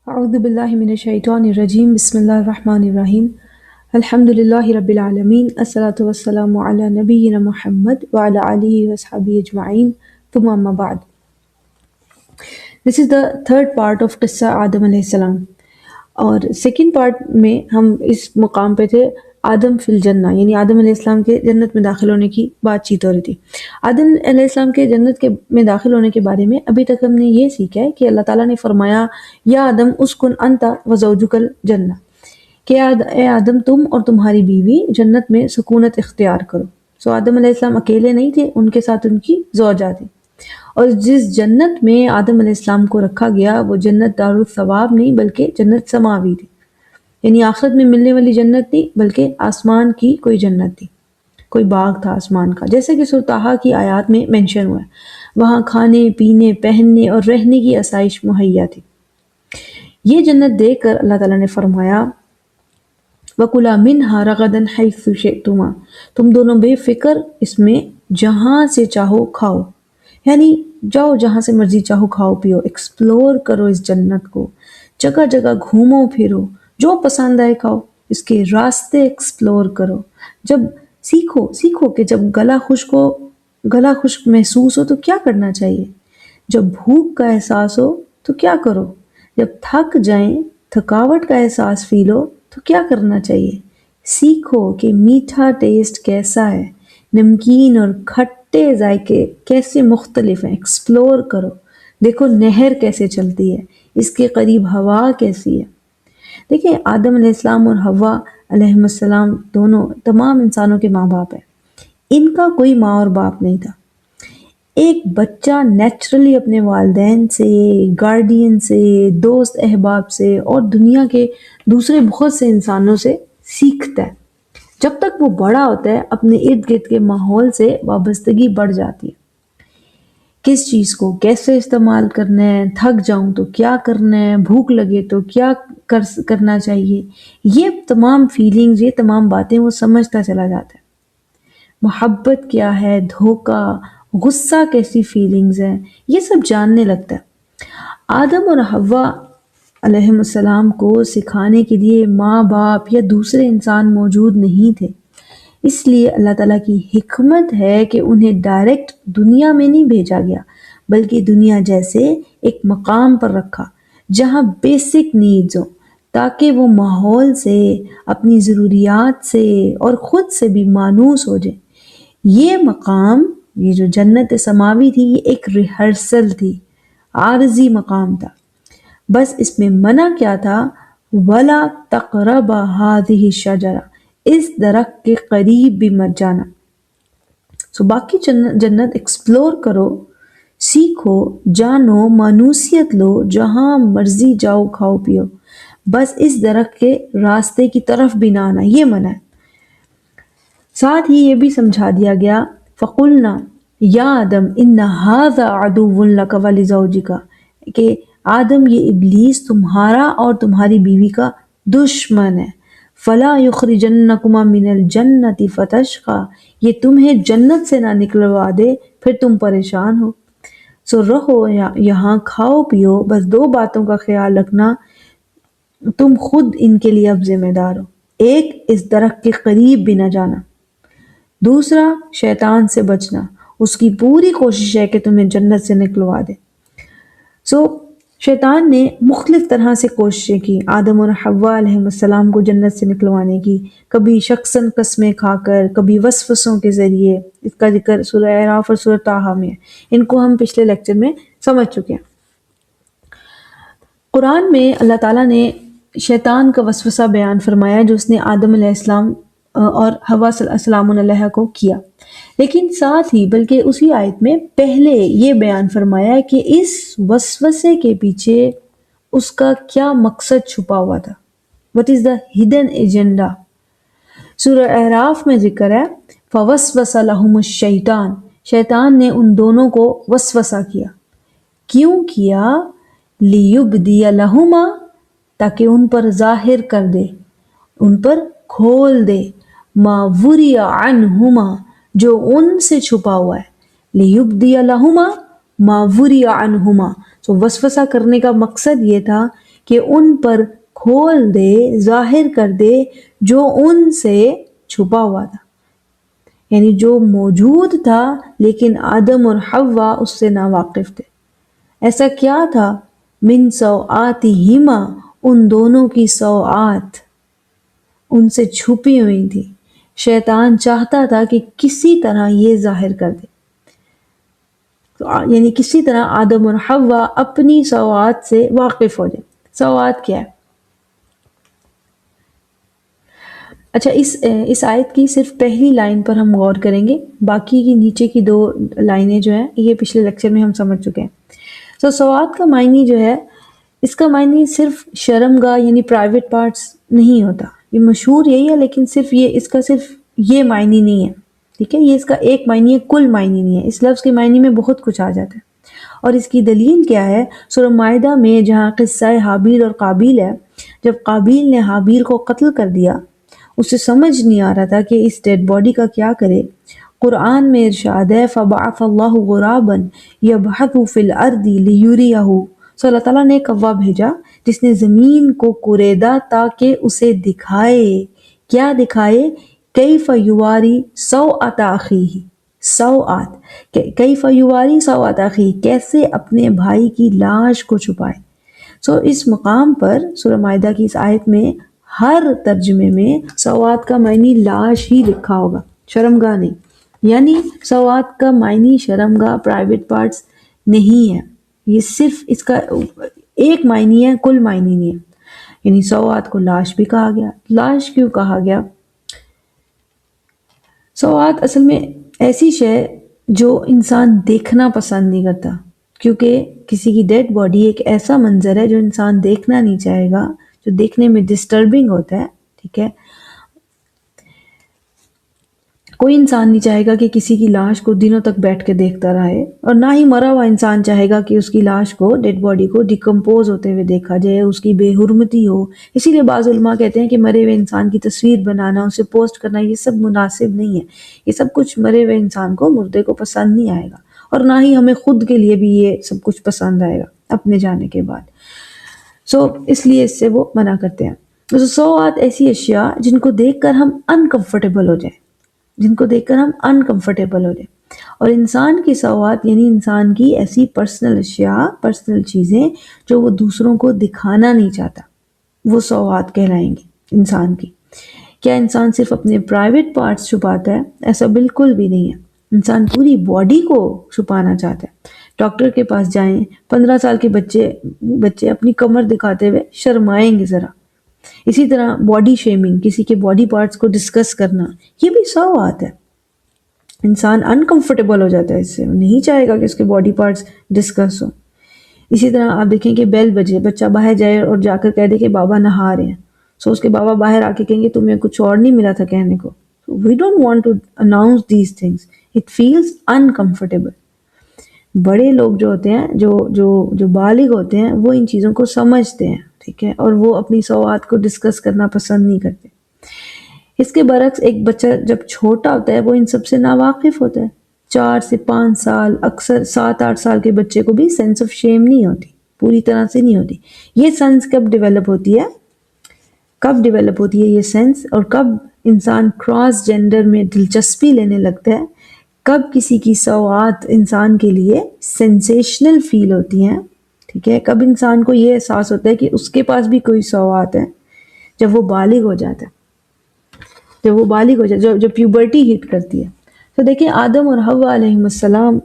اعوذ باللہ من الشیطان الرجیم بسم اللہ الرحمن الرحیم الحمد للہ رب العالمین الصلاۃ والسلام علی نبینا محمد وعلی آلہ وصحبہ اجمعین ثم اما بعد. This is the third part of قصہ آدم علیہ السلام، اور سیکنڈ پارٹ میں ہم اس مقام پہ تھے آدم فی الجنہ، یعنی آدم علیہ السلام کے جنت میں داخل ہونے کی بات چیت ہو رہی تھی. آدم علیہ السلام کے جنت میں داخل ہونے کے بارے میں ابھی تک ہم نے یہ سیکھا ہے کہ اللہ تعالیٰ نے فرمایا یا آدم اسکن انت وزوجک الجنہ، کہ اے آدم تم اور تمہاری بیوی جنت میں سکونت اختیار کرو. سو آدم علیہ السلام اکیلے نہیں تھے، ان کے ساتھ ان کی زوجہ تھی. اور جس جنت میں آدم علیہ السلام کو رکھا گیا وہ جنت دار الثواب نہیں بلکہ جنت سماوی تھی، یعنی آخرت میں ملنے والی جنت نہیں بلکہ آسمان کی کوئی جنت تھی، کوئی باغ تھا آسمان کا، جیسے کہ سورۃ طٰہٰ کی آیات میں مینشن ہوا ہے. وہاں کھانے پینے پہننے اور رہنے کی آسائش مہیا تھی. یہ جنت دیکھ کر اللہ تعالیٰ نے فرمایا وَكُلَا مِنْهَا رَغَدًا حَيْثُ شِئْتُمَا، تم دونوں بے فکر اس میں جہاں سے چاہو کھاؤ، یعنی جاؤ جہاں سے مرضی چاہو کھاؤ پیو، ایکسپلور کرو اس جنت کو، جگہ جگہ گھومو پھرو، جو پسند آئے کھاؤ، اس کے راستے ایکسپلور کرو. جب سیکھو کہ جب گلا خشک محسوس ہو تو کیا کرنا چاہیے، جب بھوک کا احساس ہو تو کیا کرو، جب تھک جائیں تھکاوٹ کا احساس فیل ہو تو کیا کرنا چاہیے. سیکھو کہ میٹھا ٹیسٹ کیسا ہے، نمکین اور کھٹے ذائقے کیسے مختلف ہیں، ایکسپلور کرو. دیکھو نہر کیسے چلتی ہے، اس کے قریب ہوا کیسی ہے. دیکھیں آدم علیہ السلام اور حوا علیہ السلام دونوں تمام انسانوں کے ماں باپ ہیں. ان کا کوئی ماں اور باپ نہیں تھا. ایک بچہ نیچرلی اپنے والدین سے، گارڈین سے، دوست احباب سے اور دنیا کے دوسرے بہت سے انسانوں سے سیکھتا ہے. جب تک وہ بڑا ہوتا ہے اپنے ارد گرد کے ماحول سے وابستگی بڑھ جاتی ہے. کس چیز کو کیسے استعمال کرنا ہے، تھک جاؤں تو کیا کرنا ہے، بھوک لگے تو کیا کرنا چاہیے، یہ تمام فیلنگز، یہ تمام باتیں وہ سمجھتا چلا جاتا ہے. محبت کیا ہے، دھوکہ، غصہ کیسی فیلنگز ہیں، یہ سب جاننے لگتا ہے. آدم اور حوا علیہ السلام کو سکھانے کے لیے ماں باپ یا دوسرے انسان موجود نہیں تھے. اس لیے اللہ تعالیٰ کی حکمت ہے کہ انہیں ڈائریکٹ دنیا میں نہیں بھیجا گیا بلکہ دنیا جیسے ایک مقام پر رکھا جہاں بیسک نیڈز ہوں، تاکہ وہ ماحول سے، اپنی ضروریات سے اور خود سے بھی مانوس ہو جائے. یہ مقام، یہ جو جنت سماوی تھی، یہ ایک ریہرسل تھی، عارضی مقام تھا. بس اس میں منع کیا تھا، وَلَا تَقْرَبَا هَٰذِهِ الشَّجَرَةَ، اس درخت کے قریب بھی مت جانا. سو باقی جنت ایکسپلور کرو، سیکھو، جانو، مانوسیت لو، جہاں مرضی جاؤ کھاؤ پیو، بس اس درخت کے راستے کی طرف بھی نہ آنا، یہ منع ہے. ساتھ ہی یہ بھی سمجھا دیا گیا فَقُلْنَا یا آدم اِنَّ هَٰذَا عَدُوٌّ لَكَ وَلِزَوْجِكَ، کہ آدم یہ ابلیس تمہارا اور تمہاری بیوی کا دشمن ہے. فَلَا يُخْرِجَنَّكُمَا مِنَ الْجَنَّةِ فَتَشْقَىٰ، یہ تمہیں جنت سے نہ نکلوا دے پھر تم پریشان ہو. سو رہو یہاں کھاؤ پیو، بس دو باتوں کا خیال رکھنا، تم خود ان کے لیے اب ذمہ دار ہو. ایک، اس درخت کے قریب بھی نہ جانا. دوسرا، شیطان سے بچنا، اس کی پوری کوشش ہے کہ تمہیں جنت سے نکلوا دے. سو شیطان نے مختلف طرح سے کوششیں کی آدم اور حوا علیہ السلام کو جنت سے نکلوانے کی، کبھی شخصاً قسمیں کھا کر، کبھی وسوسوں کے ذریعے. اس کا ذکر سورہ اعراف اور سورہ طٰہٰ میں ہے، ان کو ہم پچھلے لیکچر میں سمجھ چکے ہیں. قرآن میں اللہ تعالیٰ نے شیطان کا وسوسہ بیان فرمایا جو اس نے آدم علیہ السلام اور حوا السلام علیہ کو کیا. لیکن ساتھ ہی بلکہ اسی آیت میں پہلے یہ بیان فرمایا کہ اس وسوسے کے پیچھے اس کا کیا مقصد چھپا ہوا تھا. What is the hidden agenda؟ سورہ اعراف میں ذکر ہے فَوَسْوَسَ لَهُمُ الشَّيْطَانُ، شیطان نے ان دونوں کو وسوسہ کیا. کیوں کیا؟ لِيُبْدِيَ لَهُمَا، تاکہ ان پر ظاہر کر دے، ان پر کھول دے، مَا وُرِيَ عَنْهُمَا، جو ان سے چھپا ہوا ہے. لِيُبْدِيَ لَهُمَا مَا وُرِيَ عَنْهُمَا. سو وسوسہ کرنے کا مقصد یہ تھا کہ ان پر کھول دے، ظاہر کر دے جو ان سے چھپا ہوا تھا، یعنی جو موجود تھا لیکن آدم اور حوا اس سے ناواقف تھے۔ ایسا کیا تھا؟ من سوآتہما، ان دونوں کی سوآت ان سے چھپی ہوئی تھی۔ شیطان چاہتا تھا کہ کسی طرح یہ ظاہر کر دے، یعنی کسی طرح آدم اور حوا اپنی سوآت سے واقف ہو جائے۔ سوآت کیا ہے؟ اچھا، اس آیت کی صرف پہلی لائن پر ہم غور کریں گے، باقی کی نیچے کی 2 لائنیں جو ہیں یہ پچھلے لیکچر میں ہم سمجھ چکے ہیں۔ سوات کا معنی جو ہے، اس کا معنی صرف شرمگاہ یعنی پرائیویٹ پارٹس نہیں ہوتا، یہ مشہور یہی ہے، لیکن صرف یہ معنی نہیں ہے، ٹھیک ہے؟ یہ اس کا ایک معنی ہے، کل معنی نہیں ہے۔ اس لفظ کے معنی میں بہت کچھ آ جاتا ہے، اور اس کی دلیل کیا ہے؟ سورہ مائدہ میں جہاں قصہ حابیل اور قابیل ہے، جب قابیل نے حابیل کو قتل کر دیا، اسے سمجھ نہیں آ رہا تھا کہ اس ڈیڈ باڈی کا کیا کرے۔ قرآن میں ارشاد ہے فَبَعَثَ اللَّهُ غُرَابًا يَبْحَثُ فِي الْأَرْضِ لِيُرِيَهُ، سو اللہ تعالیٰ نے ایک کوا بھیجا جس نے زمین کو کوریدا تاکہ اسے دکھائے، کیا دکھائے؟ کیف یواری سوءۃ اخیہ، سوءات، کیف یواری سوءۃ اخیہ، کیسے اپنے بھائی کی لاش کو چھپائے۔ اس مقام پر سورہ مائدہ کی اس آیت میں ہر ترجمے میں سوات کا معنی لاش ہی لکھا ہوگا، شرمگاہ نہیں، یعنی سوات کا معنی شرمگاہ، پرائیویٹ پارٹس نہیں ہے، یہ صرف اس کا ایک معنی ہے، کل معنی نہیں ہے۔ یعنی سوات کو لاش بھی کہا گیا۔ لاش کیوں کہا گیا؟ سوات اصل میں ایسی شے جو انسان دیکھنا پسند نہیں کرتا، کیونکہ کسی کی ڈیڈ باڈی ایک ایسا منظر ہے جو انسان دیکھنا نہیں چاہے گا، جو دیکھنے میں ڈسٹربنگ ہوتا ہے، ٹھیک ہے؟ کوئی انسان نہیں چاہے گا کہ کسی کی لاش کو دنوں تک بیٹھ کے دیکھتا رہے، اور نہ ہی مرا ہوا انسان چاہے گا کہ اس کی لاش کو، ڈیڈ باڈی کو ڈیکمپوز ہوتے ہوئے دیکھا جائے، اس کی بے حرمتی ہو۔ اسی لیے بعض علماء کہتے ہیں کہ مرے ہوئے انسان کی تصویر بنانا، اسے پوسٹ کرنا، یہ سب مناسب نہیں ہے۔ یہ سب کچھ مرے ہوئے انسان کو، مردے کو پسند نہیں آئے گا، اور نہ ہی ہمیں خود کے لیے بھی یہ سب کچھ پسند آئے گا اپنے جانے کے بعد۔ اس لیے اس سے وہ منع کرتے ہیں۔ سوات ایسی اشیاء جن کو دیکھ کر ہم انکمفرٹیبل ہو جائیں، جن کو دیکھ کر ہم انکمفرٹیبل ہو جائیں، اور انسان کی سوات یعنی انسان کی ایسی پرسنل اشیاء، پرسنل چیزیں جو وہ دوسروں کو دکھانا نہیں چاہتا، وہ سوات کہلائیں گی انسان کی۔ کیا انسان صرف اپنے پرائیویٹ پارٹس چھپاتا ہے؟ ایسا بالکل بھی نہیں ہے، انسان پوری باڈی کو چھپانا چاہتا ہے۔ ڈاکٹر کے پاس جائیں، 15 سال کے بچے اپنی کمر دکھاتے ہوئے شرمائیں گے ذرا۔ اسی طرح باڈی شیمنگ، کسی کے باڈی پارٹس کو ڈسکس کرنا، یہ بھی سوات ہے۔ انسان انکمفرٹیبل ہو جاتا ہے اس سے، نہیں چاہے گا کہ اس کے باڈی پارٹس ڈسکس ہو۔ اسی طرح آپ دیکھیں کہ بیل بجے، بچہ باہر جائے اور جا کر کہہ دے کہ بابا نہا رہے ہیں، اس کے بابا باہر آ کے کہیں گے تمہیں کچھ اور نہیں ملا تھا کہنے کو۔ We don't want to announce these things. It feels uncomfortable. بڑے لوگ جو ہوتے ہیں، جو بالغ ہوتے ہیں، وہ ان چیزوں کو سمجھتے ہیں، ٹھیک ہے، اور وہ اپنی سوات کو ڈسکس کرنا پسند نہیں کرتے۔ اس کے برعکس ایک بچہ جب چھوٹا ہوتا ہے وہ ان سب سے ناواقف ہوتا ہے۔ 4 سے 5 سال، اکثر 7-8 سال کے بچے کو بھی سینس آف شیم نہیں ہوتی، پوری طرح سے نہیں ہوتی۔ یہ سینس کب ڈیولپ ہوتی ہے؟ یہ سینس، اور کب انسان کراس جینڈر میں دلچسپی لینے لگتا ہے، کب کسی کی سوات انسان کے لیے سینسیشنل فیل ہوتی ہیں، ٹھیک ہے، کب انسان کو یہ احساس ہوتا ہے کہ اس کے پاس بھی کوئی سوات ہے؟ جب وہ بالغ ہو جاتا ہے، جب پیوبرٹی ہٹ کرتی ہے۔ تو دیکھیں، آدم اور حوا علیہ السلام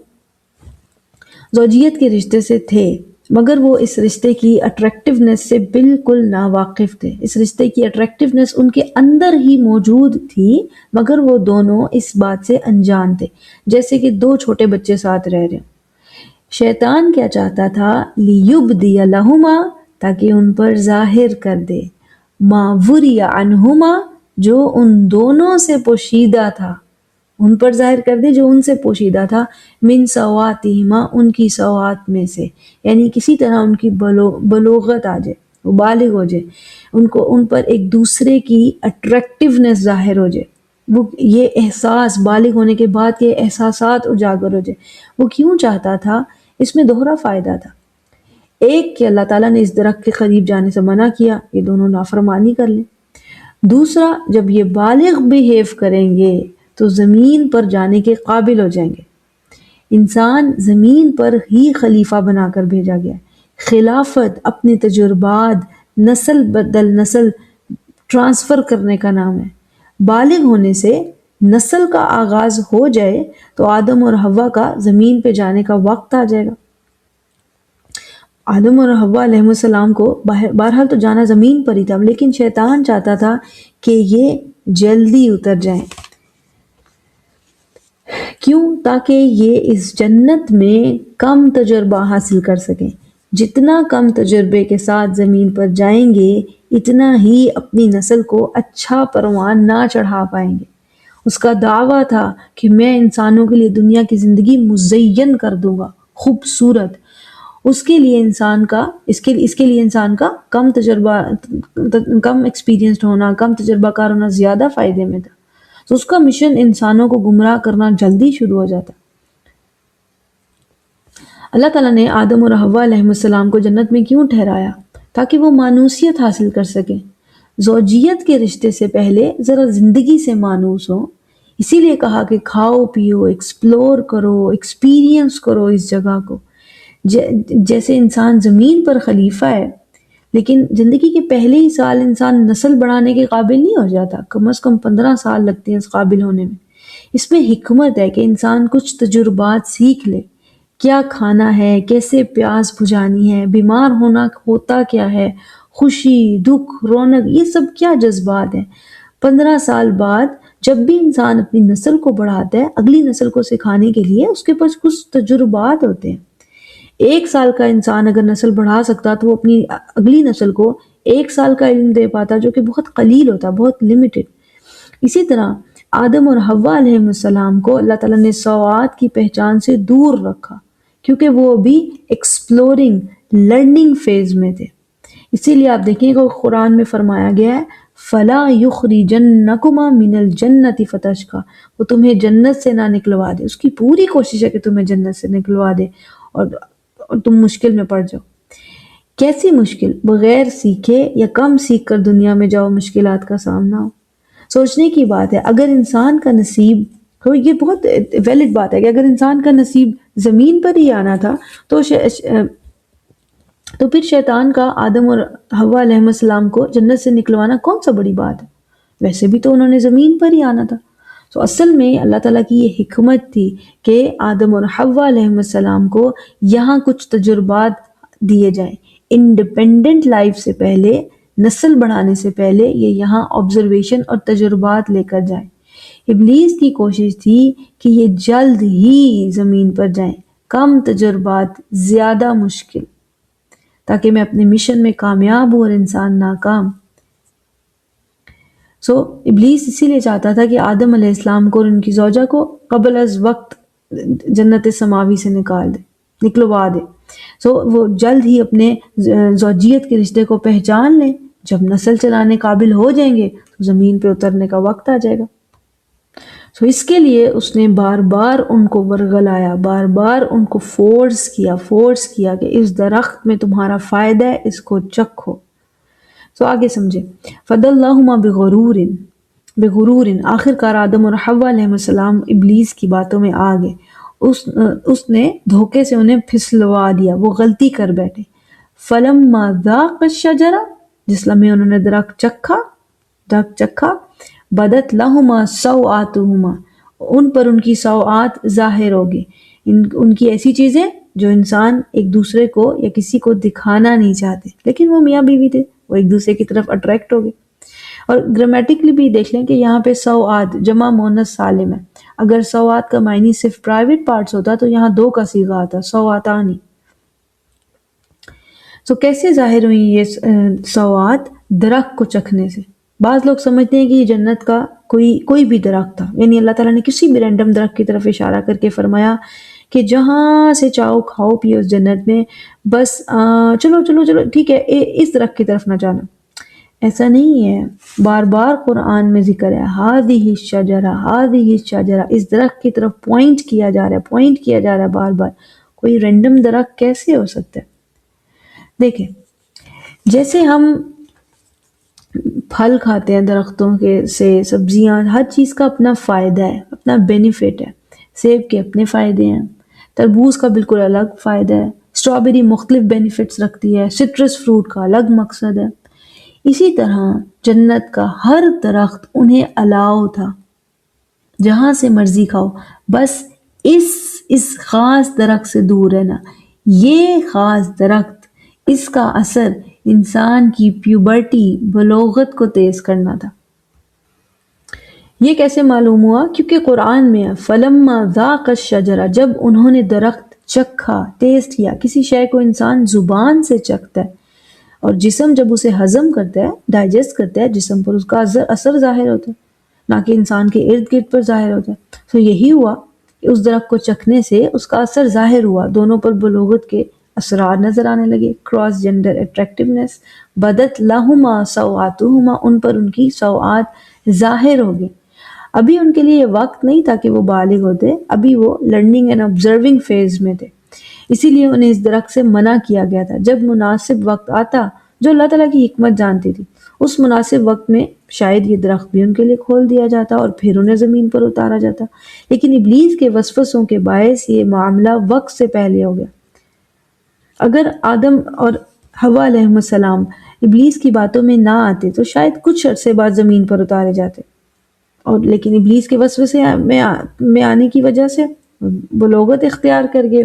زوجیت کے رشتے سے تھے، مگر وہ اس رشتے کی اٹریکٹیونیس سے بالکل ناواقف تھے۔ اس رشتے کی اٹریکٹیونیس ان کے اندر ہی موجود تھی، مگر وہ دونوں اس بات سے انجان تھے، جیسے کہ 2 چھوٹے بچے ساتھ رہ رہے ہیں۔ شیطان کیا چاہتا تھا؟ لیبدی لہما، تاکہ ان پر ظاہر کر دے، ما وری عنہما، جو ان دونوں سے پوشیدہ تھا، ان پر ظاہر کر دے جو ان سے پوشیدہ تھا، من سواتہما، ان کی سوات میں سے، یعنی کسی طرح ان کی بلوغت آ جائے، وہ بالغ ہو جائے، ان پر ایک دوسرے کی اٹریکٹیونیس ظاہر ہو جائے، وہ یہ احساس بالغ ہونے کے بعد کے احساسات اجاگر ہو جائے۔ وہ کیوں چاہتا تھا؟ اس میں دوہرا فائدہ تھا۔ ایک کہ اللہ تعالیٰ نے اس درخت کے قریب جانے سے منع کیا، یہ دونوں نافرمانی کر لیں۔ دوسرا، جب یہ بالغ بیہیو کریں گے تو زمین پر جانے کے قابل ہو جائیں گے۔ انسان زمین پر ہی خلیفہ بنا کر بھیجا گیا ہے۔ خلافت اپنے تجربات نسل بدل نسل ٹرانسفر کرنے کا نام ہے۔ بالغ ہونے سے نسل کا آغاز ہو جائے تو آدم اور حوا کا زمین پہ جانے کا وقت آ جائے گا۔ آدم اور حوا علیہ السلام کو بہرحال تو جانا زمین پر ہی تھا، لیکن شیطان چاہتا تھا کہ یہ جلدی اتر جائیں۔ کیوں؟ تاکہ یہ اس جنت میں کم تجربہ حاصل کر سکیں۔ جتنا کم تجربے کے ساتھ زمین پر جائیں گے اتنا ہی اپنی نسل کو اچھا پروان نہ چڑھا پائیں گے۔ اس کا دعویٰ تھا کہ میں انسانوں کے لیے دنیا کی زندگی مزین کر دوں گا، خوبصورت۔ اس کے لیے انسان کا کم تجربہ، کم ایکسپیرینسڈ ہونا، کم تجربہ کار ہونا زیادہ فائدے میں تھا۔ تو اس کا مشن انسانوں کو گمراہ کرنا جلدی شروع ہو جاتا۔ اللہ تعالیٰ نے آدم اور حوا علیہ السلام کو جنت میں کیوں ٹھہرایا؟ تاکہ وہ مانوسیت حاصل کر سکیں، زوجیت کے رشتے سے پہلے ذرا زندگی سے مانوس ہو۔ اسی لیے کہا کہ کھاؤ پیو، ایکسپلور کرو، ایکسپیرینس کرو اس جگہ کو۔ جیسے انسان زمین پر خلیفہ ہے، لیکن زندگی کے پہلے ہی سال انسان نسل بڑھانے کے قابل نہیں ہو جاتا، کم از کم 15 سال لگتے ہیں اس قابل ہونے میں۔ اس میں حکمت ہے کہ انسان کچھ تجربات سیکھ لے، کیا کھانا ہے، کیسے پیاس بجھانی ہے، بیمار ہونا ہوتا کیا ہے، خوشی، دکھ، رونق، یہ سب کیا جذبات ہیں۔ 15 سال بعد جب بھی انسان اپنی نسل کو بڑھاتا ہے، اگلی نسل کو سکھانے کے لیے اس کے پاس کچھ تجربات ہوتے ہیں۔ 1 سال کا انسان اگر نسل بڑھا سکتا تو وہ اپنی اگلی نسل کو 1 سال کا علم دے پاتا، جو کہ بہت قلیل ہوتا، بہت لمیٹڈ۔ اسی طرح آدم اور حوا علیہ السلام کو اللہ تعالیٰ نے سوآت کی پہچان سے دور رکھا، کیونکہ وہ بھی ایکسپلورنگ، لرننگ فیز میں تھے۔ اسی لیے آپ دیکھیں کہ قرآن میں فرمایا گیا ہے فَلَا يُخْرِجَنَّكُمَا مِنَ الْجَنَّةِ فَتَشْقَىٰ، وہ تمہیں جنت سے نہ نکلوا دے۔ اس کی پوری کوشش ہے کہ تمہیں جنت سے نکلوا دے اور تم مشکل میں پڑ جاؤ۔ کیسی مشکل؟ بغیر سیکھے یا کم سیکھ کر دنیا میں جاؤ، مشکلات کا سامنا ہو۔ سوچنے کی بات ہے، اگر انسان کا نصیب، یہ بہت ویلڈ بات ہے کہ اگر انسان کا نصیب زمین پر ہی آنا تھا تو پھر شیطان کا آدم اور حوا علیہ السلام کو جنت سے نکلوانا کون سا بڑی بات ہے؟ ویسے بھی تو انہوں نے زمین پر ہی آنا تھا۔ تو اصل میں اللہ تعالیٰ کی یہ حکمت تھی کہ آدم اور حوا علیہ السلام کو یہاں کچھ تجربات دیے جائیں۔ انڈیپینڈنٹ لائف سے پہلے، نسل بڑھانے سے پہلے یہ یہاں آبزرویشن اور تجربات لے کر جائیں۔ ابلیس کی کوشش تھی کہ یہ جلد ہی زمین پر جائیں، کم تجربات، زیادہ مشکل، تاکہ میں اپنے مشن میں کامیاب ہوں اور انسان ناکام۔ ابلیس اسی لیے چاہتا تھا کہ آدم علیہ السلام کو اور ان کی زوجہ کو قبل از وقت جنت سماوی سے نکلوا دے۔ وہ جلد ہی اپنے زوجیت کے رشتے کو پہچان لیں۔ جب نسل چلانے قابل ہو جائیں گے تو زمین پہ اترنے کا وقت آ جائے گا۔ اس کے لیے اس نے بار بار ان کو ورگلایا، بار بار ان کو فورس کیا کہ اس درخت میں تمہارا فائدہ ہے، اس کو چکھو۔ آگے سمجھے، فَدَلَّاهُمَا بِغُرُورٍ، آخر کار آدم اور حوا علیہ السلام ابلیس کی باتوں میں آ گئے۔ اس نے دھوکے سے انہیں پھسلوا دیا، وہ غلطی کر بیٹھے۔ فَلَمَّا ذَاقَا الشَّجَرَةَ، جس لمحے انہوں نے درخت چکھا، بدت لہما سوآتہما، ان پر ان کی سوآت ظاہر ہوگی۔ ان کی ایسی چیزیں جو انسان ایک دوسرے کو یا کسی کو دکھانا نہیں چاہتے، لیکن وہ میاں بیوی تھے، وہ ایک دوسرے کی طرف اٹریکٹ ہو گئے۔ اور گرامیٹکلی بھی دیکھ لیں کہ یہاں پہ سوآت جمع مؤنث سالم ہے۔ اگر سوآت کا معنی صرف پرائیویٹ پارٹس ہوتا تو یہاں 2 کا صیغہ آتا، سوآتانی۔ کیسے ظاہر ہوئی یہ سوآت؟ درخت کو چکھنے سے۔ بعض لوگ سمجھتے ہیں کہ یہ جنت کا کوئی بھی درخت تھا، یعنی اللہ تعالیٰ نے کسی بھی رینڈم درخت کی طرف اشارہ کر کے فرمایا کہ جہاں سے چاہو کھاؤ پیو اس جنت میں، بس چلو ٹھیک ہے، اس درخت کی طرف نہ جانا۔ ایسا نہیں ہے، بار بار قرآن میں ذکر ہے ہذہ الشجرہ، اس درخت کی طرف پوائنٹ کیا جا رہا ہے بار بار۔ کوئی رینڈم درخت کیسے ہو سکتا ہے؟ دیکھیں، جیسے ہم پھل کھاتے ہیں درختوں کے سے، سبزیاں، ہر چیز کا اپنا فائدہ ہے، اپنا بینیفٹ ہے۔ سیب کے اپنے فائدے ہیں، تربوز کا بالکل الگ فائدہ ہے، اسٹرابیری مختلف بینیفٹس رکھتی ہے، سٹرس فروٹ کا الگ مقصد ہے۔ اسی طرح جنت کا ہر درخت انہیں الاؤ تھا، جہاں سے مرضی کھاؤ، بس اس خاص درخت سے دور رہنا۔ یہ خاص درخت، اس کا اثر انسان کی پیوبرٹی، بلوغت کو تیز کرنا تھا۔ یہ کیسے معلوم ہوا؟ کیونکہ قرآن میں فَلَمَّا ذَاقَ الشَّجَرَ، جب انہوں نے درخت چکھا، ٹیسٹ کیا۔ کسی شے کو انسان زبان سے چکھتا ہے، اور جسم جب اسے ہضم کرتا ہے، ڈائجسٹ کرتا ہے، جسم پر اس کا اثر ظاہر ہوتا ہے، نہ کہ انسان کے ارد گرد پر ظاہر ہوتا ہے۔ تو یہی ہوا کہ اس درخت کو چکھنے سے اس کا اثر ظاہر ہوا، دونوں پر بلوغت کے اثرات نظر آنے لگے۔ کراس جینڈر اٹریکٹیونیس، بدت لہما سوآتہما، ان پر ان کی سوآت ظاہر ہو گئی۔ ابھی ان کے لیے یہ وقت نہیں تھا کہ وہ بالغ ہوتے، ابھی وہ لرننگ اینڈ آبزرونگ فیز میں تھے، اسی لیے انہیں اس درخت سے منع کیا گیا تھا۔ جب مناسب وقت آتا، جو اللہ تعالیٰ کی حکمت جانتی تھی، اس مناسب وقت میں شاید یہ درخت بھی ان کے لیے کھول دیا جاتا اور پھر انہیں زمین پر اتارا جاتا، لیکن ابلیس کے وسوسوں کے باعث یہ معاملہ وقت سے پہلے ہو گیا۔ اگر آدم اور حوا علیہ السلام ابلیس کی باتوں میں نہ آتے تو شاید کچھ عرصے بعد زمین پر اتارے جاتے، اور لیکن ابلیس کے وسوسے میں آنے کی وجہ سے بلوغت اختیار کر گئے،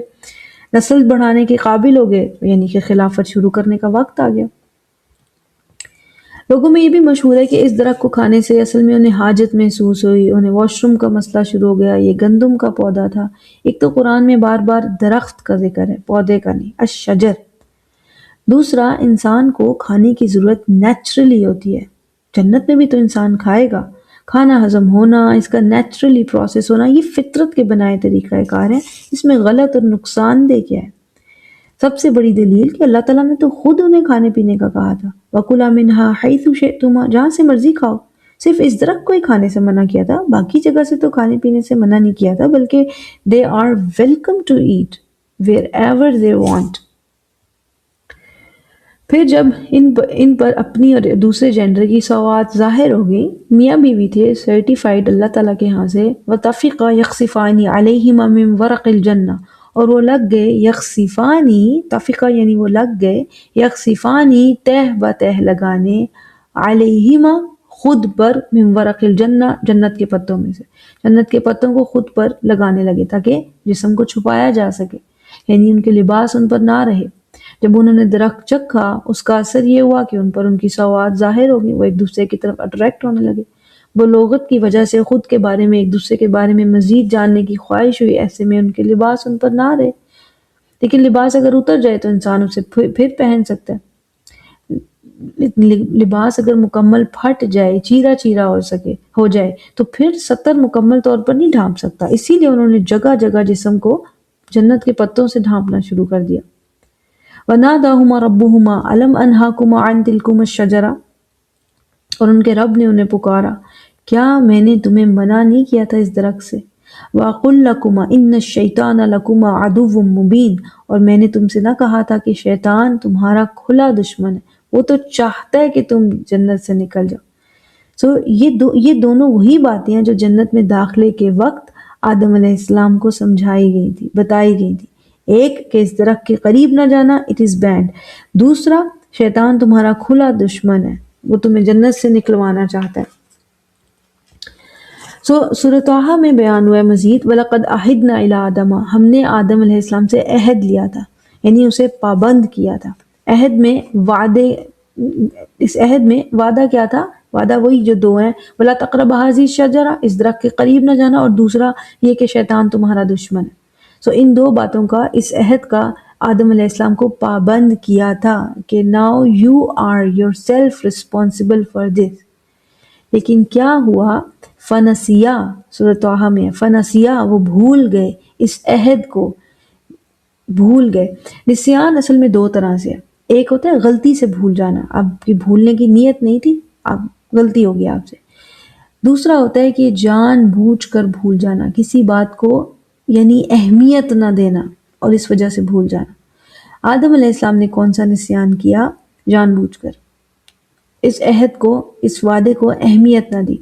نسل بڑھانے کے قابل ہو گئے، یعنی کہ خلافت شروع کرنے کا وقت آ گیا۔ لوگوں میں یہ بھی مشہور ہے کہ اس درخت کو کھانے سے اصل میں انہیں حاجت محسوس ہوئی، انہیں واش روم کا مسئلہ شروع ہو گیا۔ یہ گندم کا پودا تھا۔ ایک تو قرآن میں بار بار درخت کا ذکر ہے، پودے کا نہیں، الشجر۔ دوسرا، انسان کو کھانے کی ضرورت نیچرلی ہوتی ہے، جنت میں بھی تو انسان کھائے گا۔ کھانا ہضم ہونا، اس کا نیچرلی پروسیس ہونا، یہ فطرت کے بنائے طریقہ کار ہے، اس میں غلط اور نقصان دہ کیا ہے؟ سب سے بڑی دلیل کہ اللہ تعالیٰ نے تو خود انہیں کھانے پینے کا کہا تھا، وَكُلَا مِنْهَا حَيْثُ شِئْتُمَا، جہاں سے مرضی کھاؤ۔ صرف اس درخت کو ہی کھانے سے منع کیا تھا، باقی جگہ سے تو کھانے پینے سے منع نہیں کیا تھا، بلکہ they are welcome to eat wherever they want۔ پھر جب ان پر اپنی اور دوسرے جینڈر کی سوات ظاہر ہو گئی، میاں بیوی تھے سرٹیفائیڈ اللہ تعالیٰ کے ہاں سے، وَطَفِقَا يَخْصِفَانِ عَلَيْهِمَا مِن وَرَقِ الْجَنَّةِ، اور وہ لگ گئے، یخصفانی، طفقہ یعنی وہ لگ گئے، یخصفانی تہ بتہ لگانے، علیہما خود پر، من ورق الجنہ جنت کے پتوں میں سے، جنت کے پتوں کو خود پر لگانے لگے تاکہ جسم کو چھپایا جا سکے، یعنی ان کے لباس ان پر نہ رہے۔ جب انہوں نے درخت چکھا، اس کا اثر یہ ہوا کہ ان پر ان کی سوات ظاہر ہوگی، وہ ایک دوسرے کی طرف اٹریکٹ ہونے لگے۔ بلوغت کی وجہ سے خود کے بارے میں، ایک دوسرے کے بارے میں مزید جاننے کی خواہش ہوئی، ایسے میں ان کے لباس ان پر نہ رہے۔ لیکن لباس اگر اتر جائے تو انسان اسے پھر پہن سکتا ہے۔ لباس اگر مکمل پھٹ جائے، چیرا چیرا ہو جائے تو پھر ستر مکمل طور پر نہیں ڈھانپ سکتا، اسی لیے انہوں نے جگہ جگہ جسم کو جنت کے پتوں سے ڈھانپنا شروع کر دیا۔ وَنَادَاهُمَا رَبُّهُمَا أَلَمْ أَنْهَاكُمَا عَنْ تِلْكُمَا الشَّجَرَةِ، اور ان کے رب نے انہیں پکارا، کیا میں نے تمہیں منع نہیں کیا تھا اس درخت سے؟ وَأَقُلْ لَكُمَا إِنَّ الشَّيْطَانَ لَكُمَا عَدُوٌّ مُبِينٌ، اور میں نے تم سے نہ کہا تھا کہ شیطان تمہارا کھلا دشمن ہے، وہ تو چاہتا ہے کہ تم جنت سے نکل جاؤ۔ یہ دونوں وہی باتیں ہیں جو جنت میں داخلے کے وقت آدم علیہ السلام کو سمجھائی گئی تھی، بتائی گئی تھی۔ ایک کہ اس درخت کے قریب نہ جانا، اٹ از بینڈ۔ دوسرا، شیطان تمہارا کھلا دشمن ہے، وہ تمہیں جنت سے نکلوانا چاہتا ہے۔ سورۃ طٰہٰ میں بیان ہوا ہے مزید، وَلَقَدْ عَهِدْنَا إِلَىٰ آدَمَ، ہم نے آدم علیہ السلام سے عہد لیا تھا، یعنی اسے پابند کیا تھا۔ اس عہد میں وعدہ کیا تھا؟ وعدہ وہی جو دو ہیں، وَلَا تَقْرَبَا هَٰذِهِ الشَّجَرَةَ، اس درخت کے قریب نہ جانا، اور دوسرا یہ کہ شیطان تمہارا دشمن ہے۔ ان دو باتوں کا، اس عہد کا آدم علیہ السلام کو پابند کیا تھا کہ now you are yourself responsible for this۔ لیکن کیا ہوا؟ فنسیا، سورۃ طٰہٰ میں فنسیا، وہ بھول گئے، اس عہد کو بھول گئے۔ نسیان اصل میں دو طرح سے ہے، ایک ہوتا ہے غلطی سے بھول جانا، آپ کی بھولنے کی نیت نہیں تھی، آپ غلطی ہو گیا آپ سے۔ دوسرا ہوتا ہے کہ جان بوجھ کر بھول جانا، کسی بات کو یعنی اہمیت نہ دینا اور اس وجہ سے بھول جانا۔ آدم علیہ السلام نے کون سا نسیان کیا؟ جان بوجھ کر اس عہد کو، اس وعدے کو اہمیت نہ دی۔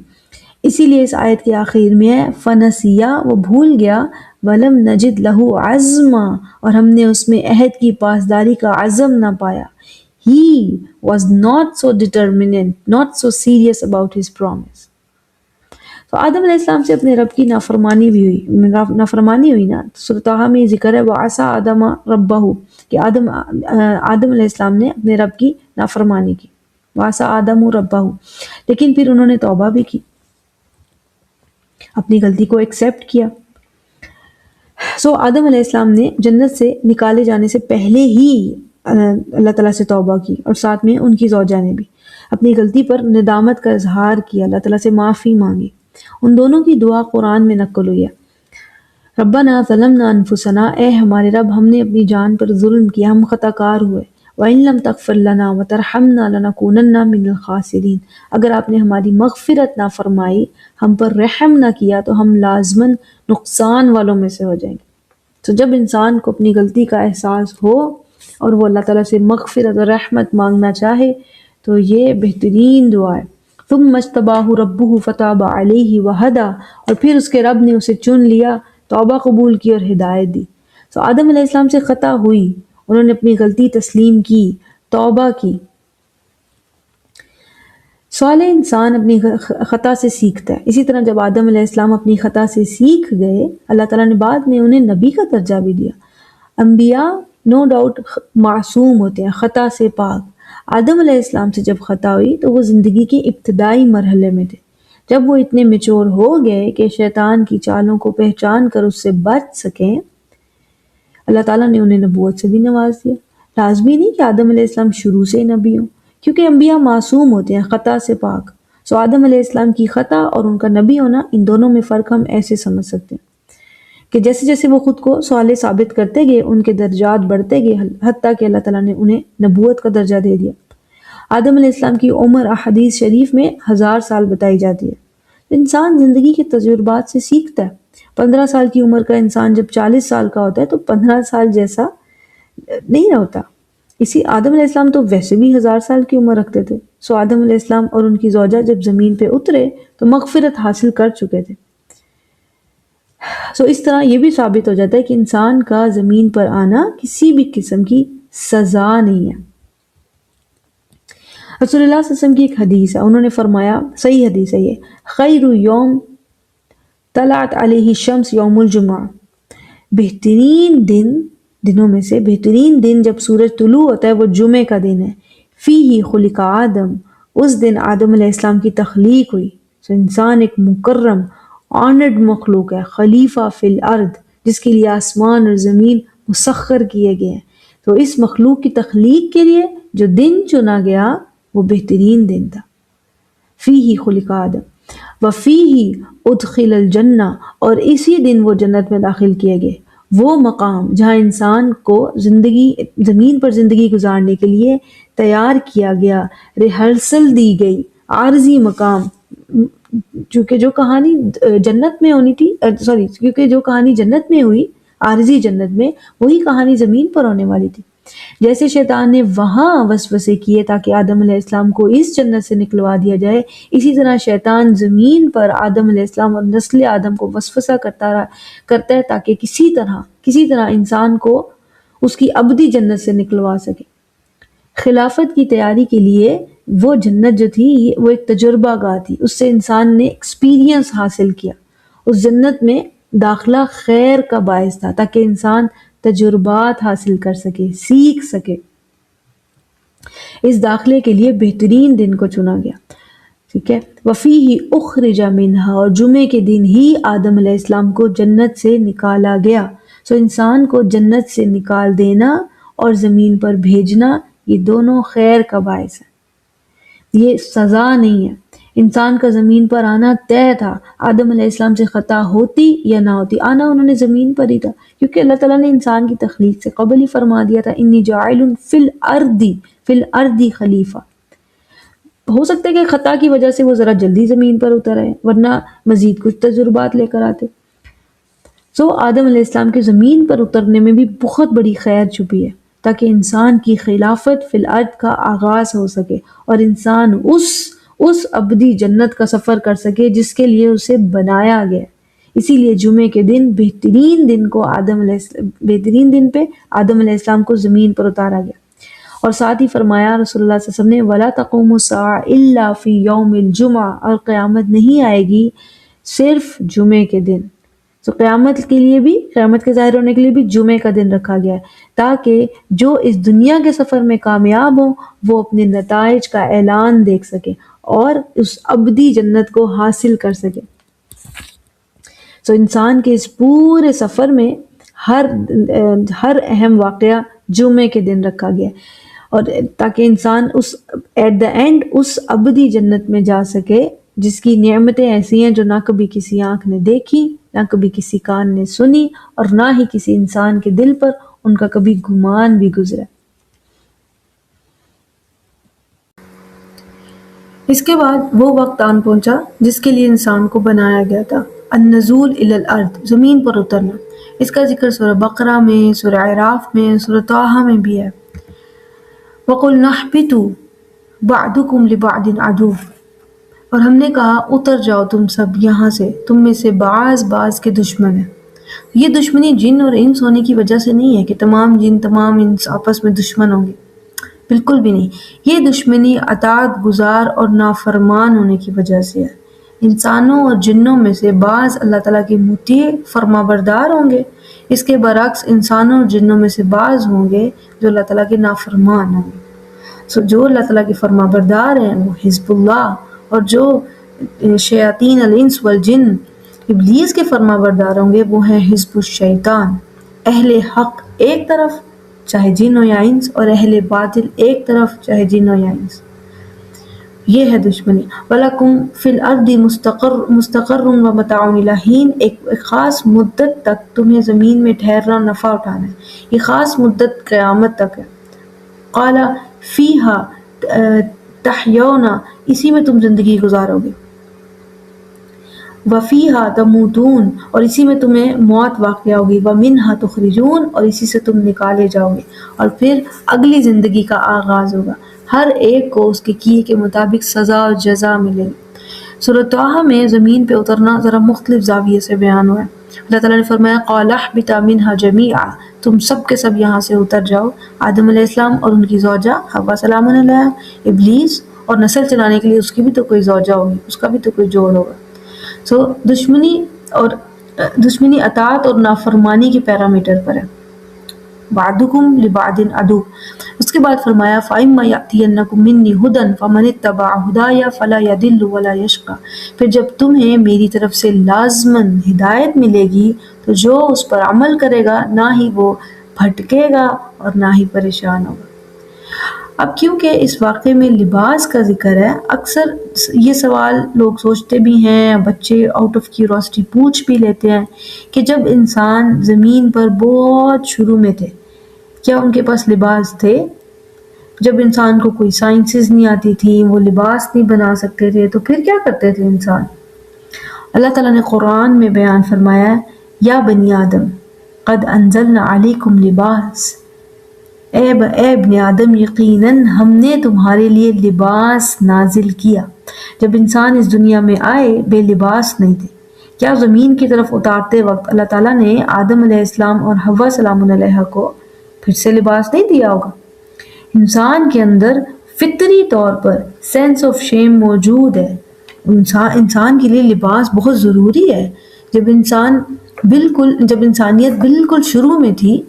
اسی لیے اس آیت کے آخر میں ہے فنسیا، وہ بھول گیا، ولم نجد لہو عزما، اور ہم نے اس میں عہد کی پاسداری کا عزم نہ پایا۔ He was not so determined, not so serious about his promise. تو آدم علیہ السلام سے اپنے رب کی نافرمانی بھی ہوئی، نافرمانی ہوئی نا۔ سورۃ طٰہٰ میں ذکر ہے وَعَصَىٰ آدَمَ رَبَّهُ، کہ آدم علیہ السلام نے اپنے رب کی نافرمانی کی، وَعَصَىٰ آدَمُ رَبَّهُ، لیکن پھر انہوں نے توبہ بھی کی، اپنی غلطی کو ایکسیپٹ کیا۔ آدم علیہ السلام نے جنت سے نکالے جانے سے پہلے ہی اللہ تعالیٰ سے توبہ کی، اور ساتھ میں ان کی زوجہ نے بھی اپنی غلطی پر ندامت کا اظہار کیا، اللہ تعالیٰ سے معافی مانگی۔ ان دونوں کی دعا قرآن میں نقل ہوئی ہے، ربنا ظلمنا انفسنا، اے ہمارے رب ہم نے اپنی جان پر ظلم کیا، ہم خطا کار ہوئے، وَإِن لَمْ تَغْفِرْ لَنَا وَتَرْحَمْنَا لَنَكُونَنَّ مِنَ الْخَاسِرِينَ، اگر آپ نے ہماری مغفرت نہ فرمائی، ہم پر رحم نہ کیا تو ہم لازماً نقصان والوں میں سے ہو جائیں گے۔ تو جب انسان کو اپنی غلطی کا احساس ہو اور وہ اللہ تعالیٰ سے مغفرت اور رحمت مانگنا چاہے تو یہ بہترین دعا ہے۔ ثم اجتباہ ربہ فتاب علیہ وہدی، اور پھر اس کے رب نے اسے چن لیا، توبہ قبول کی اور ہدایت دی۔ آدم علیہ السلام سے خطا ہوئی، انہوں نے اپنی غلطی تسلیم کی، توبہ کی۔ صالح انسان اپنی خطا سے سیکھتا ہے، اسی طرح جب آدم علیہ السلام اپنی خطا سے سیکھ گئے، اللہ تعالیٰ نے بعد میں انہیں نبی کا درجہ بھی دیا۔ انبیاء نو ڈاؤٹ معصوم ہوتے ہیں، خطا سے پاک۔ آدم علیہ السلام سے جب خطا ہوئی تو وہ زندگی کے ابتدائی مرحلے میں تھے، جب وہ اتنے میچور ہو گئے کہ شیطان کی چالوں کو پہچان کر اس سے بچ سکیں، اللہ تعالیٰ نے انہیں نبوت سے بھی نواز دیا۔ لازمی نہیں کہ آدم علیہ السلام شروع سے نبی ہوں، کیونکہ انبیاء معصوم ہوتے ہیں، خطا سے پاک۔ آدم علیہ السلام کی خطا اور ان کا نبی ہونا، ان دونوں میں فرق ہم ایسے سمجھ سکتے ہیں کہ جیسے جیسے وہ خود کو صالح ثابت کرتے گئے، ان کے درجات بڑھتے گئے، حتیٰ کہ اللہ تعالیٰ نے انہیں نبوت کا درجہ دے دیا۔ آدم علیہ السلام کی عمر احادیث شریف میں 1000 سال بتائی جاتی ہے۔ انسان زندگی کے تجربات سے سیکھتا ہے۔ 15 سال کی عمر کا انسان جب 40 سال کا ہوتا ہے تو 15 سال جیسا نہیں ہوتا۔ اسی آدم علیہ السلام تو ویسے بھی 1000 سال کی عمر رکھتے تھے۔ آدم علیہ السلام اور ان کی زوجہ جب زمین پہ اترے تو مغفرت حاصل کر چکے تھے۔ اس طرح یہ بھی ثابت ہو جاتا ہے کہ انسان کا زمین پر آنا کسی بھی قسم کی سزا نہیں ہے۔ رسول اللہ صلی اللہ علیہ وسلم کی ایک حدیث ہے، انہوں نے فرمایا، صحیح حدیث ہے یہ، خیر یوم طلعت علیہ الشمس یوم الجمعہ، بہترین دنوں میں سے بہترین دن جب سورج طلوع ہوتا ہے وہ جمعے کا دن ہے۔ فیہ خلق آدم، اس دن آدم علیہ السلام کی تخلیق ہوئی۔ انسان ایک مکرم آنرڈ مخلوق ہے، خلیفہ فی الارض، جس کے لیے آسمان اور زمین مسخر کیے گئے ہیں۔ تو اس مخلوق کی تخلیق کے لیے جو دن چنا گیا وہ بہترین دن تھا۔ فیہ خلق آدم وفیہ ادخل الجنہ، اور اسی دن وہ جنت میں داخل کیے گئے، وہ مقام جہاں انسان کو زمین پر زندگی گزارنے کے لیے تیار کیا گیا، ریہرسل دی گئی، عارضی مقام، کیونکہ جو کہانی جنت میں ہونی تھی، کیونکہ جو کہانی جنت میں ہوئی، عارضی جنت میں، وہی کہانی زمین پر ہونے والی تھی۔ جیسے شیطان نے وہاں وسوسے کیے تاکہ آدم علیہ السلام کو اس جنت سے نکلوا دیا جائے، اسی طرح شیطان زمین پر آدم علیہ السلام اور نسل آدم کو وسوسہ کرتا ہے تاکہ کسی طرح انسان کو اس کی ابدی جنت سے نکلوا سکے۔ خلافت کی تیاری کے لیے وہ جنت جو تھی وہ ایک تجربہ گاہ تھی، اس سے انسان نے ایکسپیرینس حاصل کیا۔ اس جنت میں داخلہ خیر کا باعث تھا تاکہ انسان تجربات حاصل کر سکے، سیکھ سکے۔ اس داخلے کے لیے بہترین دن کو چنا گیا، ٹھیک ہے۔ وفیہ اخرج منہا، اور جمعے کے دن ہی آدم علیہ السلام کو جنت سے نکالا گیا۔ انسان کو جنت سے نکال دینا اور زمین پر بھیجنا، یہ دونوں خیر کا باعث ہے، یہ سزا نہیں ہے۔ انسان کا زمین پر آنا طے تھا، آدم علیہ السلام سے خطا ہوتی یا نہ ہوتی، آنا انہوں نے زمین پر ہی تھا، کیونکہ اللہ تعالیٰ نے انسان کی تخلیق سے قبل ہی فرما دیا تھا انی جاعل فی الارض خلیفہ۔ ہو سکتا ہے کہ خطا کی وجہ سے وہ ذرا جلدی زمین پر اتر آئے، ورنہ مزید کچھ تجربات لے کر آتے۔ آدم علیہ السلام کے زمین پر اترنے میں بھی بہت بڑی خیر چھپی ہے۔ تاکہ انسان کی خلافت فی الارض کا آغاز ہو سکے اور انسان اس ابدی جنت کا سفر کر سکے جس کے لیے اسے بنایا گیا۔ اسی لیے جمعے کے دن بہترین دن پہ آدم علیہ السلام کو زمین پر اتارا گیا، اور ساتھ ہی فرمایا رسول اللہ صلی اللہ علیہ وسلم نے وَلَا تَقُومُ السَّاعَةُ إِلَّا فِي يَوْمِ الْجُمْعَةِ، اور قیامت نہیں آئے گی صرف جمعے کے دن۔ تو قیامت کے ظاہر ہونے کے لیے بھی جمعے کا دن رکھا گیا ہے، تاکہ جو اس دنیا کے سفر میں کامیاب ہوں وہ اپنے نتائج کا اعلان دیکھ سکے اور اس ابدی جنت کو حاصل کر سکے۔ تو انسان کے اس پورے سفر میں ہر اہم واقعہ جمعے کے دن رکھا گیا ہے، اور تاکہ انسان ایٹ دا اینڈ اس ابدی جنت میں جا سکے جس کی نعمتیں ایسی ہیں جو نہ کبھی کسی آنکھ نے دیکھی، نہ کبھی کسی کان نے سنی، اور نہ ہی کسی انسان کے دل پر ان کا کبھی گمان بھی گزرا۔ اس کے بعد وہ وقت آن پہنچا جس کے لیے انسان کو بنایا گیا تھا، النزول الی الارض، زمین پر اترنا۔ اس کا ذکر سورہ بقرہ میں، سورہ اعراف میں، سورہ طٰہٰ میں بھی ہے۔ وَقُلْنَا اهْبِطُوا بَعْضُكُمْ لِبَعْضٍ عَدُوٌّ، اور ہم نے کہا اتر جاؤ تم سب یہاں سے، تم میں سے بعض کے دشمن ہیں۔ یہ دشمنی جن اور انس ہونے کی وجہ سے نہیں ہے کہ تمام جن تمام انس آپس میں دشمن ہوں گے، بالکل بھی نہیں۔ یہ دشمنی اطاعت گزار اور نافرمان ہونے کی وجہ سے ہے۔ انسانوں اور جنوں میں سے بعض اللہ تعالیٰ کے مطیع فرما بردار ہوں گے، اس کے برعکس انسانوں اور جنوں میں سے بعض ہوں گے جو اللہ تعالیٰ کے نافرمان ہوں گے۔ جو اللہ تعالیٰ کے فرما بردار ہیں وہ حزب اللہ، اور جو شیاطین الانس والجن ابلیس کے فرما بردار ہوں گے وہ ہیں حزب الشیطان۔ اہل حق ایک طرف چاہے جن ہو یا انس، اور اہل باطل ایک طرف چاہے جن ہو یا انس، یہ ہے دشمنی۔ وَلَكُمْ فِي الْأَرْضِ مُسْتَقَرٌّ وَمَتَاعٌ إِلَىٰ حِینٍ، ایک خاص مدت تک تمہیں زمین میں ٹھہرنا، نفع اٹھانا ہے، یہ خاص مدت قیامت تک ہے۔ قَالَ فِيهَا تَحْیَوْنَ، اسی میں تم زندگی گزارو گے، وَفِيهَا تَمُوتُونَ، اور اسی میں تمہیں موت واقع ہوگی، وَمِنْهَا تُخْرَجُونَ، اور اسی سے تم نکالے جاؤ گے، اور پھر اگلی زندگی کا آغاز ہوگا۔ ہر ایک کو اس کے کیے کے مطابق سزا اور جزا ملے گی۔ سورۃ طٰہٰ میں زمین پہ اترنا ذرا مختلف زاویے سے بیان ہوا ہے۔ اللہ تعالیٰ نے فرمایا قَالَ اهْبِطَا مِنْهَا جَمِيعًا، تم سب کے سب یہاں سے اتر جاؤ، آدم علیہ السلام اور ان کی زوجہ حوا سلام علیہا، ابلیس، اور نسل چلانے کے لیے اس کی بھی تو کوئی زوجہ ہوگی، اس کا بھی تو کوئی جوڑ ہوگا۔ دشمنی اطاعت اور نافرمانی کے پیرامیٹر پر ہے۔ بَعْضُكُمْ لِبَعْضٍ عَدُوٌّ، اس کے بعد فرمایا فَإِمَّا يَأْتِيَنَّكُم مِّنِّي هُدًى فَمَنِ اتَّبَعَ هُدَايَ فَلَا يَضِلُّ وَلَا يَشْقَىٰ، پھر جب تمہیں میری طرف سے لازماً ہدایت ملے گی تو جو اس پر عمل کرے گا نہ ہی وہ بھٹکے گا اور نہ ہی پریشان ہوگا۔ اب کیونکہ اس واقعے میں لباس کا ذکر ہے، اکثر یہ سوال لوگ سوچتے بھی ہیں، بچے آؤٹ آف کیوروسٹی پوچھ بھی لیتے ہیں کہ جب انسان زمین پر بہت شروع میں تھے کیا ان کے پاس لباس تھے؟ جب انسان کو کوئی سائنسز نہیں آتی تھی، وہ لباس نہیں بنا سکتے تھے، تو پھر کیا کرتے تھے انسان؟ اللہ تعالیٰ نے قرآن میں بیان فرمایا یا بنی آدم قد انزلنا علیکم لباس، اے ابن آدم یقیناً ہم نے تمہارے لیے لباس نازل کیا۔ جب انسان اس دنیا میں آئے بے لباس نہیں تھے۔ کیا زمین کی طرف اتارتے وقت اللہ تعالیٰ نے آدم علیہ السلام اور حوا سلام علیہا کو پھر سے لباس نہیں دیا ہوگا؟ انسان کے اندر فطری طور پر سینس آف شیم موجود ہے، انسان کے لیے لباس بہت ضروری ہے۔ جب انسانیت بالکل شروع میں تھی،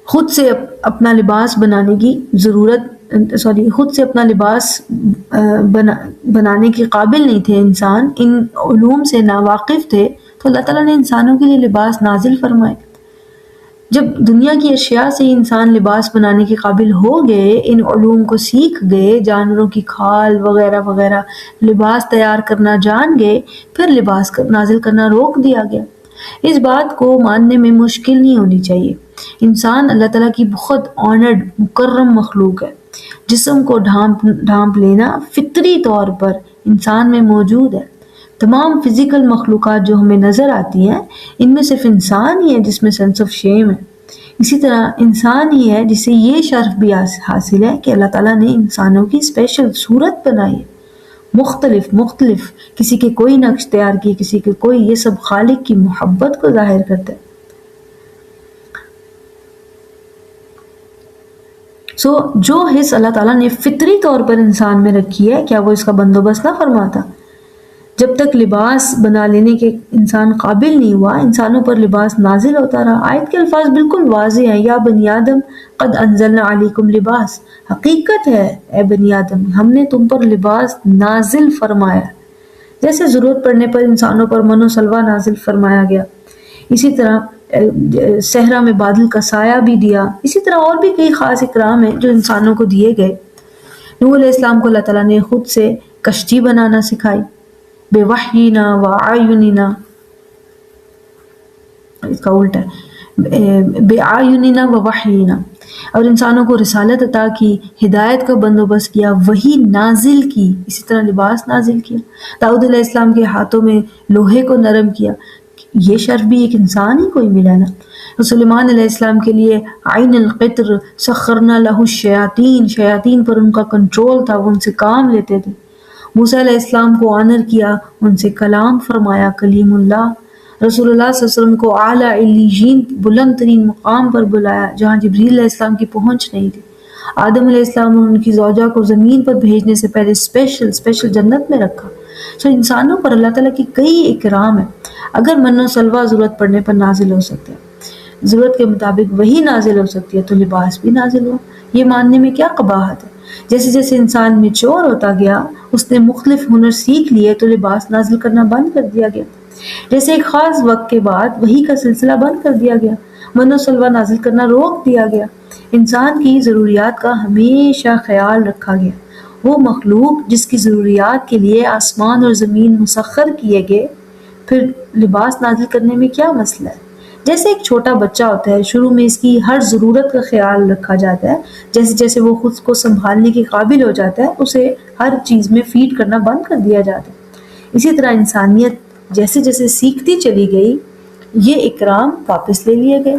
خود سے اپنا لباس بنانے کی خود سے اپنا لباس بنانے کے قابل نہیں تھے، انسان ان علوم سے ناواقف تھے، تو اللہ تعالیٰ نے انسانوں کے لیے لباس نازل فرمائے۔ جب دنیا کی اشیاء سے انسان لباس بنانے کے قابل ہو گئے، ان علوم کو سیکھ گئے، جانوروں کی کھال وغیرہ وغیرہ لباس تیار کرنا جان گئے، پھر لباس نازل کرنا روک دیا گیا۔ اس بات کو ماننے میں مشکل نہیں ہونی چاہیے۔ انسان اللہ تعالیٰ کی بہت آنرڈ مکرم مخلوق ہے۔ جسم کو ڈھانپ لینا فطری طور پر انسان میں موجود ہے۔ تمام فزیکل مخلوقات جو ہمیں نظر آتی ہیں ان میں صرف انسان ہی ہے جس میں سینس آف شیم ہے۔ اسی طرح انسان ہی ہے جسے یہ شرف بھی حاصل ہے کہ اللہ تعالیٰ نے انسانوں کی اسپیشل صورت بنائی ہے، مختلف، کسی کے کوئی نقش تیار کی، کسی کے کوئی، یہ سب خالق کی محبت کو ظاہر کرتا ہے۔ جو حص اللہ تعالیٰ نے فطری طور پر انسان میں رکھی ہے، کیا وہ اس کا بندوبست نہ فرماتا؟ جب تک لباس بنا لینے کے انسان قابل نہیں ہوا، انسانوں پر لباس نازل ہوتا رہا۔ آیت کے الفاظ بالکل واضح ہیں، یا بنی آدم قد انزلنا علیکم لباس، حقیقت ہے اے بنی آدم، ہم نے تم پر لباس نازل فرمایا، جیسے ضرورت پڑنے پر انسانوں پر من و سلوہ نازل فرمایا گیا، اسی طرح صحرا میں بادل کا سایہ بھی دیا، اسی طرح اور بھی کئی خاص اکرام ہیں جو انسانوں کو دیے گئے۔ نوح علیہ السلام کو اللہ تعالیٰ نے خود سے کشتی بنانا سکھائی، بے وحینا و آیوننا، اس کا الٹا ہے، بے آیوننا و وحینا، اور انسانوں کو رسالت عطا کی، ہدایت کا بندوبست کیا، وحی نازل کی، اسی طرح لباس نازل کیا، داؤد علیہ السلام کے ہاتھوں میں لوہے کو نرم کیا۔ یہ شرف بھی ایک انسان ہی کوئی ملا نا۔ سلیمان علیہ السلام کے لیے عین القطر سخرنا لہ الشیاطین، شیاطین پر ان کا کنٹرول تھا، وہ ان سے کام لیتے تھے۔ موسیٰ علیہ السلام کو آنر کیا، ان سے کلام فرمایا، کلیم اللہ۔ رسول اللہ صلی اللہ علیہ وسلم کو اعلیٰ علیین، بلند ترین مقام پر بلایا جہاں جبریل علیہ السلام کی پہنچ نہیں تھی۔ آدم علیہ السلام اور ان کی زوجہ کو زمین پر بھیجنے سے پہلے اسپیشل جنت میں رکھا۔ انسانوں پر اللہ تعالیٰ کی کئی اکرام ہیں۔ اگر من و سلوہ ضرورت پڑنے پر نازل ہو سکتے ہیں، ضرورت کے مطابق وہی نازل ہو سکتی ہے، تو لباس بھی نازل ہو، یہ ماننے میں کیا قباحت ہے؟ جیسے جیسے انسان میچور ہوتا گیا، اس نے مختلف ہنر سیکھ لیے تو لباس نازل کرنا بند کر دیا گیا۔ جیسے ایک خاص وقت کے بعد وحی کا سلسلہ بند کر دیا گیا، من و سلوہ نازل کرنا روک دیا گیا۔ انسان کی ضروریات کا ہمیشہ خیال رکھا گیا۔ وہ مخلوق جس کی ضروریات کے لیے آسمان اور زمین مسخر کیے گئے، پھر لباس نازل کرنے میں کیا مسئلہ ہے؟ جیسے ایک چھوٹا بچہ ہوتا ہے، شروع میں اس کی ہر ضرورت کا خیال رکھا جاتا ہے، جیسے جیسے وہ خود کو سنبھالنے کے قابل ہو جاتا ہے، اسے ہر چیز میں فیڈ کرنا بند کر دیا جاتا ہے۔ اسی طرح انسانیت جیسے جیسے سیکھتی چلی گئی، یہ اکرام واپس لے لیے گئے۔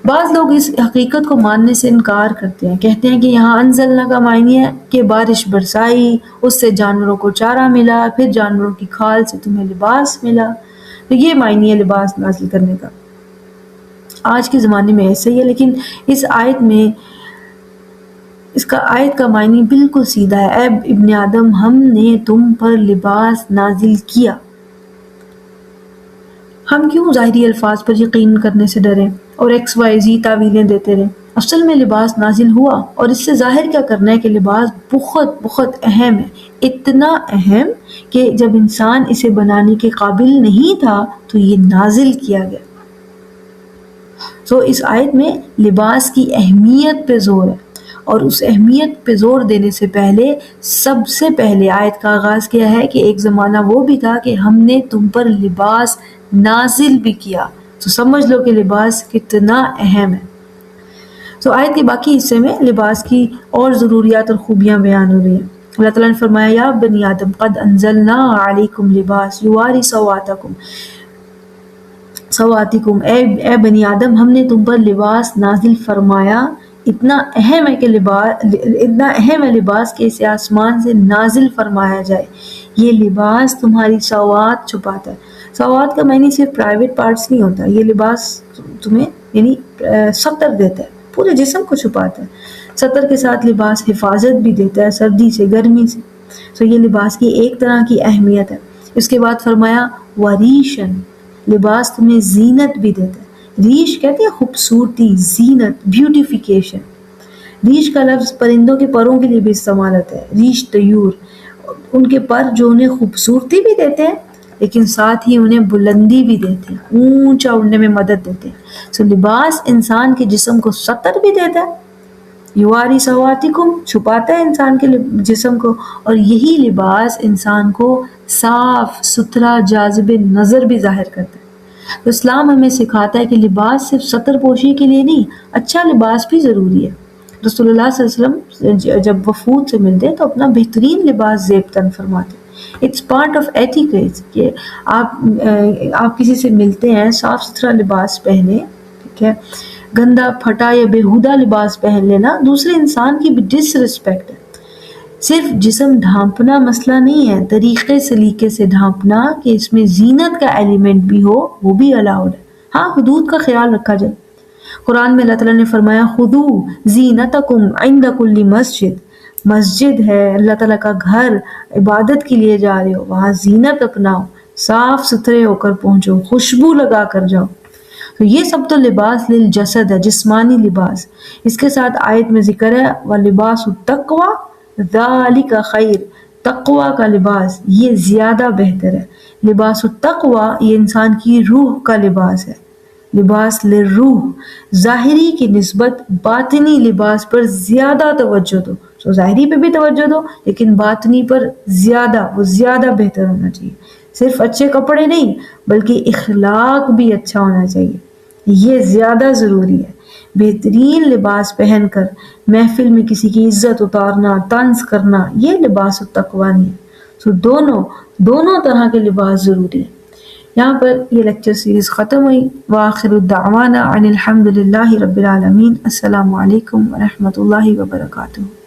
بعض لوگ اس حقیقت کو ماننے سے انکار کرتے ہیں، کہتے ہیں کہ یہاں انزلنا کا معنی ہے کہ بارش برسائی، اس سے جانوروں کو چارہ ملا، پھر جانوروں کی کھال سے تمہیں لباس ملا، تو یہ معنی ہے لباس نازل کرنے کا۔ آج کے زمانے میں ایسا ہی ہے، لیکن اس آیت کا معنی بالکل سیدھا ہے، اے ابن آدم، ہم نے تم پر لباس نازل کیا۔ ہم کیوں ظاہری الفاظ پر یقین کرنے سے ڈریں اور ایکس وائی زی تعویلیں دیتے رہیں؟ اصل میں لباس نازل ہوا، اور اس سے ظاہر کیا کرنا ہے کہ لباس بہت بہت اہم ہے، اتنا اہم کہ جب انسان اسے بنانے کے قابل نہیں تھا تو یہ نازل کیا گیا۔ اس آیت میں لباس کی اہمیت پہ زور ہے، اور اس اہمیت پہ زور دینے سے پہلے سب سے پہلے آیت کا آغاز کیا ہے کہ ایک زمانہ وہ بھی تھا کہ ہم نے تم پر لباس نازل بھی کیا، تو سمجھ لو کہ لباس کتنا اہم ہے۔ آیت کے باقی حصے میں لباس کی اور ضروریات اور خوبیاں بیان ہو رہی ہیں۔ اللہ تعالیٰ نے فرمایا، یا بنی آدم قد انزلنا علیکم لباس یواری سواتکم، اے بنی آدم، ہم نے تم پر لباس نازل فرمایا۔ اتنا اہم ہے لباس کہ اسے آسمان سے نازل فرمایا جائے۔ یہ لباس تمہاری سوات چھپاتا ہے۔ سوات کا معنی صرف پرائیویٹ پارٹس نہیں ہوتا، یہ لباس تمہیں یعنی ستر دیتا ہے، پورے جسم کو چھپاتا ہے۔ ستر کے ساتھ لباس حفاظت بھی دیتا ہے سردی سے، گرمی سے۔ یہ لباس کی ایک طرح کی اہمیت ہے۔ اس کے بعد فرمایا وریشن، لباس تمہیں زینت بھی دیتا ہے۔ ریش کہتے ہیں خوبصورتی، زینت، بیوٹیفیکیشن۔ ریش کا لفظ پرندوں کے پروں کے لیے بھی استعمال ہوتا ہے، ریش طیور، ان کے پر جو انہیں خوبصورتی بھی دیتے ہیں لیکن ساتھ ہی انہیں بلندی بھی دیتے ہیں، اونچا اڑنے میں مدد دیتے ہیں۔ لباس انسان کے جسم کو ستر بھی دیتا ہے، یواری سواتکم، چھپاتا ہے انسان کے جسم کو، اور یہی لباس انسان کو صاف ستھرا جاذب نظر بھی ظاہر کرتا ہے۔ اسلام ہمیں سکھاتا ہے کہ لباس صرف ستر پوشی کے لیے نہیں، اچھا لباس بھی ضروری ہے۔ رسول اللہ صلی اللہ علیہ وسلم جب وفود سے ملتے ہیں تو اپنا بہترین لباس زیب تن فرماتے ہیں۔ اٹس پارٹ آف ایٹیکیٹ کہ آپ کسی سے ملتے ہیں، صاف ستھرا لباس پہنے، ٹھیک ہے، گندا پھٹا یا بیہودہ لباس پہن لینا دوسرے انسان کی بھی ڈس رسپیکٹ ہے۔ صرف جسم ڈھانپنا مسئلہ نہیں ہے، طریقے سلیقے سے ڈھانپنا کہ اس میں زینت کا ایلیمنٹ بھی ہو وہ بھی الاؤڈ ہے۔ ہاں حدود کا خیال رکھا جائے۔ قرآن میں اللہ تعالیٰ نے فرمایا خُذُوا زِینَتَکُمْ عِنْدَ کُلِّ مسجد، مسجد ہے اللہ تعالیٰ کا گھر، عبادت کے لیے جا رہے ہو وہاں زینت اپناؤ، صاف ستھرے ہو کر پہنچو، خوشبو لگا کر جاؤ۔ تو یہ سب تو لباس للجسد ہے، جسمانی لباس۔ اس کے ساتھ آیت میں ذکر ہے وَلِبَاسُ التَّقْوَى ذَلِكَ خَيْرٌ، تقوی کا لباس یہ زیادہ بہتر ہے۔ لباس التقوی یہ انسان کی روح کا لباس ہے، لباس للروح، ظاہری کی نسبت باطنی لباس پر زیادہ توجہ دو۔ تو ظاہری پہ بھی توجہ دو لیکن باطنی پر زیادہ، وہ زیادہ بہتر ہونا چاہیے۔ صرف اچھے کپڑے نہیں بلکہ اخلاق بھی اچھا ہونا چاہیے، یہ زیادہ ضروری ہے۔ بہترین لباس پہن کر محفل میں کسی کی عزت اتارنا، طنز کرنا، یہ لباس التقوی نہیں ہے۔ تو دونوں طرح کے لباس ضروری ہیں۔ یہاں پر یہ لیکچر سیریز ختم ہوئی۔ وآخر الدعوانا ان الحمد للہ رب العالمین۔ السلام علیکم ورحمۃ اللہ وبرکاتہ۔